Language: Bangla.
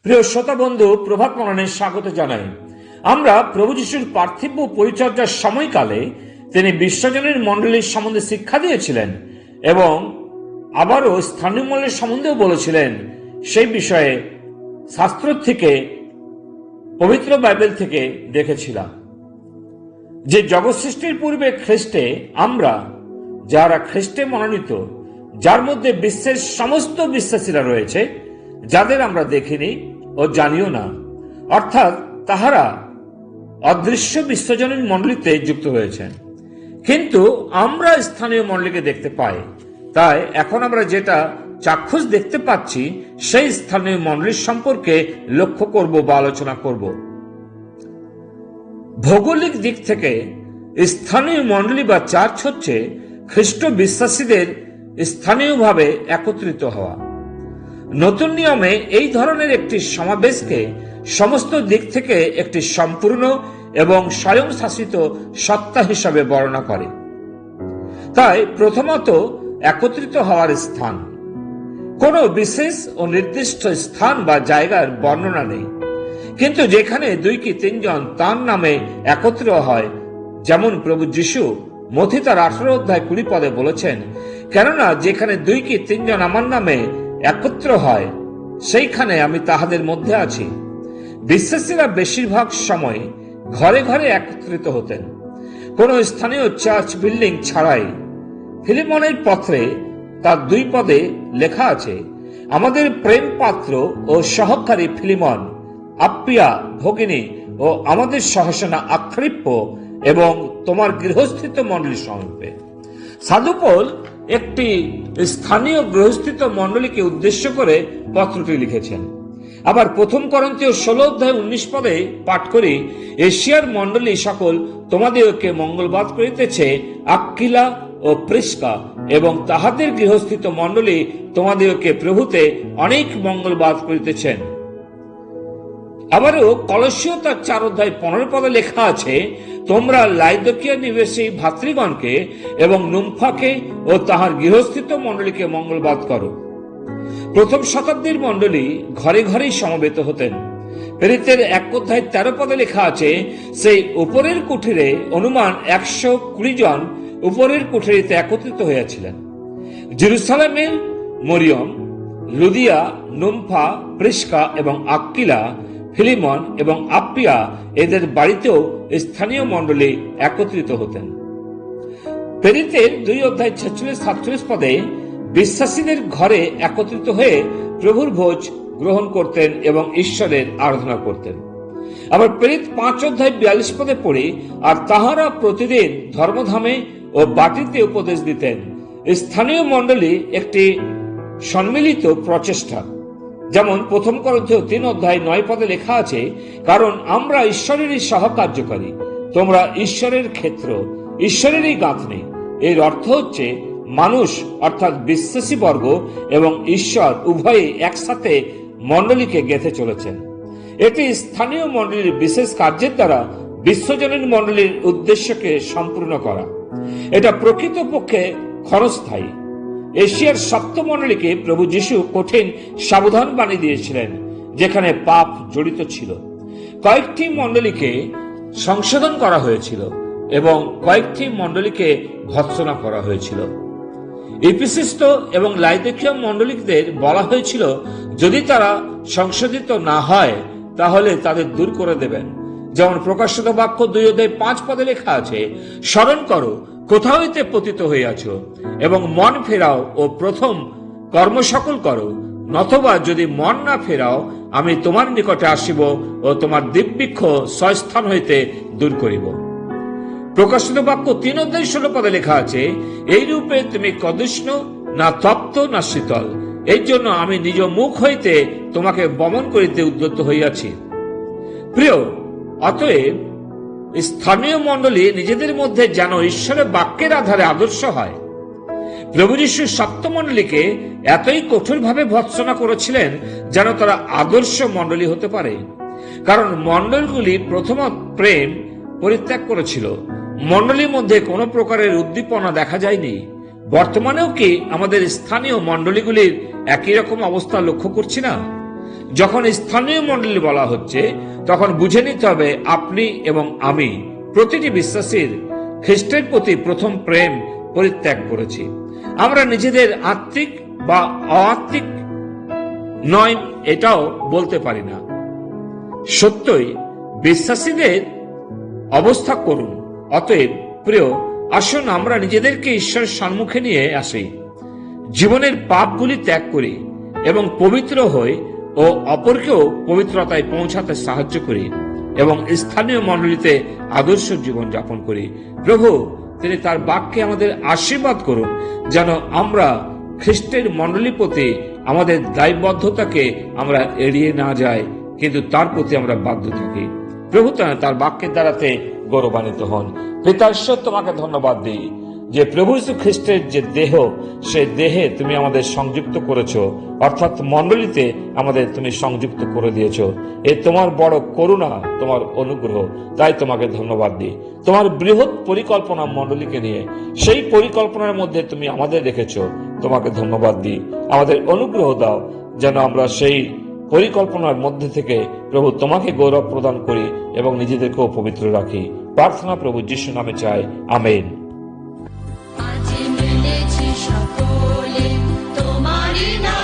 প্রিয় শ্রোতা বন্ধু, প্রভাত মননে স্বাগত জানাই। আমরা প্রভু যিশুর পার্থিব পরিচর্যার সময়কালে তিনি বিশ্বজনীন মণ্ডলীর সম্বন্ধে শিক্ষা দিয়েছিলেন এবং আবারও স্থানীয় মণ্ডলীর সম্বন্ধেও বলেছিলেন। সেই বিষয়ে শাস্ত্র থেকে, পবিত্র বাইবেল থেকে দেখেছিলাম যে জগৎ সৃষ্টির পূর্বে খ্রিস্টে আমরা যারা খ্রিস্টে মনোনীত, যার মধ্যে বিশ্বের সমস্ত বিশ্বাসীরা রয়েছে, যাদের আমরা দেখিনি ও জানিও না, অর্থাৎ তাহারা অদৃশ্য বিশ্বজনীন মণ্ডলীতে যুক্ত হয়েছেন। কিন্তু আমরা স্থানীয় মণ্ডলীকে দেখতে পাই। তাই এখন আমরা যেটা চাক্ষুষ দেখতে পাচ্ছি সেই স্থানীয় মণ্ডলীর সম্পর্কে লক্ষ্য করব বা আলোচনা করব। ভৌগোলিক দিক থেকে স্থানীয় মণ্ডলী বা চার্চ হচ্ছে খ্রিস্ট বিশ্বাসীদের স্থানীয়ভাবে একত্রিত হওয়া। নতুন নিয়মে এই ধরনের একটি সমাবেশকে সমস্ত দিক থেকে একটি সম্পূর্ণ এবং স্বয়ংশাসিত সত্তা হিসাবে বর্ণনা করে। তাই প্রথমত একত্রিত হওয়ার স্থান, কোনো বিশেষ ও নির্দিষ্ট স্থান বা জায়গার বর্ণনা নেই, কিন্তু যেখানে 2 কি 3 জন তার নামে একত্রিত হয়, যেমন প্রভু যিশু মথি তার 18 অধ্যায় 20 পদে বলেছেন, কেননা যেখানে 2 কি 3 জন আমার নামে একত্র হয় সেইখানে আমি তাহাদের মধ্যে আছি। বিশ্বাসীরা বেশিরভাগ সময় ঘরে ঘরে একত্রিত হতেন, কোন স্থানীয় চার্চ বিল্ডিং ছাড়াই। ফিলিমনের পত্রে তার 2 পদে লেখা আছে, আমাদের প্রেম পাত্র ও সহকারী ফিলিমন, আপ্পিয়া ভগিনী ও আমাদের সহসেনা আক্রিপ্য এবং তোমার গৃহস্থিত মণ্ডলীর সমীপে। সাধু পৌল একটি স্থানীয় গৃহস্থিত মণ্ডলীকে উদ্দেশ্য করে পত্রটি লিখেছেন। আবার 1 করন্থীয় 16 অধ্যায় 19 পদে পাঠ করি, এশিয়ার মণ্ডলী সকল তোমাদেরকে মঙ্গলবাদ করিতেছে, আক্কিলা ও প্রিস্কা এবং তাহাদের গৃহস্থিত মণ্ডলী তোমাদেরকে প্রভুতে অনেক মঙ্গলবাদ করিতেছেন। আবারও কলসীয় তার 4 অধ্যায় 15 পদে লেখা আছে, তোমরা লাইদোকিয়া নিবাসী ভাতৃগণকে এবং নুম্ফাকে ও তাহার গৃহস্থিত মণ্ডলীকে মঙ্গলবাদ করো। প্রথম শতাব্দীর মণ্ডলী ঘরে ঘরেই সমবেত হতেন। প্রেরিতের 1 অধ্যায় 13 পদে লেখা আছে, সেই উপরের কুঠিরে অনুমান 120 জন উপরের কুঠিরিতে একত্রিত হইয়াছিলেন। জেরুসালেমের মরিয়ম, লুদিয়া, নুম্ফা, প্রিস্কা এবং আক্কিলা, ফিলিমন এবং আপ্পিয়া এদের বাড়িতেও স্থানীয় মণ্ডলী একত্রিত হতেন। প্রেরিতের 2 অধ্যায় 46-47 পদে বিশ্বাসীদের ঘরে একত্রিত হয়ে প্রভুর ভোজ গ্রহণ করতেন এবং ঈশ্বরের আরাধনা করতেন। আবার প্রেরিত 5 অধ্যায় 42 পদে পড়ি, আর তাহারা প্রতিদিন ধর্মধামে ও বাটিতে উপদেশ দিতেন। স্থানীয় মণ্ডলী একটি সম্মিলিত প্রচেষ্টা, যেমন 1 করন্থীয় 3 অধ্যায় 9 পদে লেখা আছে, কারণ আমরা ঈশ্বরেরই সহকার্যকারী, তোমরা ঈশ্বরের ক্ষেত্র, ঈশ্বরেরই গাঁথনি। এর অর্থ হচ্ছে মানুষ অর্থাৎ বিশ্বাসী বর্গ এবং ঈশ্বর উভয়ই একসাথে মণ্ডলীকে গেঁথে চলেছেন। এটি স্থানীয় মণ্ডলীর বিশেষ কার্যের দ্বারা বিশ্বজনীন মণ্ডলীর উদ্দেশ্যকে সম্পূর্ণ করা। এটা প্রকৃতপক্ষে ক্ষণস্থায়ী। এশিয়ার 7 মণ্ডলীকে প্রভু যিশু কঠিন সাবধান বাণী দিয়েছিলেন, যেখানে পাপ জড়িত ছিল। কয়েকটি মণ্ডলীকে সংশোধন করা হয়েছিল এবং কয়েকটি মণ্ডলীকে ভৎসনা করা হয়েছিল। ইফিসিস্ত এবং লাইদোকিয়া মণ্ডলীদের বলা হয়েছিল, যদি তারা সংশোধিত না হয় তাহলে তাদের দূর করে দেবেন। যেমন প্রকাশিত বাক্য 2 অধ্যায় 5 পদে লেখা আছে, স্মরণ করো কোথা হইতে পতিত হইয়াছ এবং মন ফেরাও ও প্রথম কর্ম সকল করো, নতবা যদি মন না ফেরাও আমি তোমার নিকটে আসিব ও তোমার দিব্যিক্ষ স্বস্থান হইতে দূর করিব। প্রকাশিত বাক্য 3 অধ্যায় 16 পদে লেখা আছে, এই রূপে তুমি কদৃষ্ণ না তপ্ত না শীতল, এই জন্য আমি নিজ মুখ হইতে তোমাকে বমন করিতে উদ্যত হইয়াছি। প্রিয়, অতএব স্থানীয় মণ্ডলী নিজেদের মধ্যে যেন ঈশ্বরের বাক্যের আধারে আদর্শ হয়। প্রভু যিশু 7 মণ্ডলীকে এতই কঠোরভাবে ভৎসনা করেছিলেন যেন তারা আদর্শ মণ্ডলী হতে পারে, কারণ মণ্ডলীগুলি প্রথম প্রেম পরিত্যাগ করেছিল। মণ্ডলীর মধ্যে কোনো প্রকারের উদ্দীপনা দেখা যায়নি। বর্তমানেও কি আমাদের স্থানীয় মণ্ডলীগুলির একই রকম অবস্থা লক্ষ্য করছি না? যখন স্থানীয় মণ্ডলী বলা হচ্ছে তখন বুঝে নিতে হবে আপনি এবং আমি প্রতিটি বিশ্বাসীর খ্রিস্টের প্রতি প্রথম প্রেম পরিত্যাগ করেছি। আমরা নিজেদের আত্মিক বা অআত্মিক নয় এটাও বলতে পারি না। সত্যই বিশ্বাসীদের অবস্থা করুন। অতএব প্রিয়, আসুন আমরা নিজেদেরকে ঈশ্বরের সম্মুখে নিয়ে আসি, জীবনের পাপগুলি ত্যাগ করি এবং পবিত্র হই ও অপরকেও পবিত্রতায় পৌঁছাতে সাহায্য করি এবং স্থানীয় মণ্ডলীতে আদর্শ জীবন যাপন করি। প্রভু তিনি তার বাক্যে আমাদের আশীর্বাদ করুন, যেন আমরা খ্রিস্টের মণ্ডলীর প্রতি আমাদের দায়বদ্ধতাকে আমরা এড়িয়ে না যাই, কিন্তু তার প্রতি আমরা বাধ্য থাকি। প্রভু তার বাক্যের দ্বারাতে গৌরবান্বিত হন। পিতা ঈশ্বর, তোমাকে ধন্যবাদ দিই যে প্রভু যীশু খ্রিস্টের যে দেহ, সেই দেহে তুমি আমাদের সংযুক্ত করেছো, অর্থাৎ মণ্ডলীতে আমাদের তুমি সংযুক্ত করে দিয়েছো। এ তোমার বড় করুণা, তোমার অনুগ্রহ, তাই তোমাকে ধন্যবাদ দিই। তোমার বৃহৎ পরিকল্পনা মণ্ডলীকে নিয়ে, সেই পরিকল্পনার মধ্যে তুমি আমাদের রেখেছো, তোমাকে ধন্যবাদ দিই। আমাদের অনুগ্রহ দাও যেন আমরা সেই পরিকল্পনার মধ্যে থেকে প্রভু তোমাকে গৌরব প্রদান করি এবং নিজেদেরকেও পবিত্র রাখি। প্রার্থনা প্রভু যিশু নামে চাই, আমেন। আজ মিলেছি সকলে তোমারই নামে।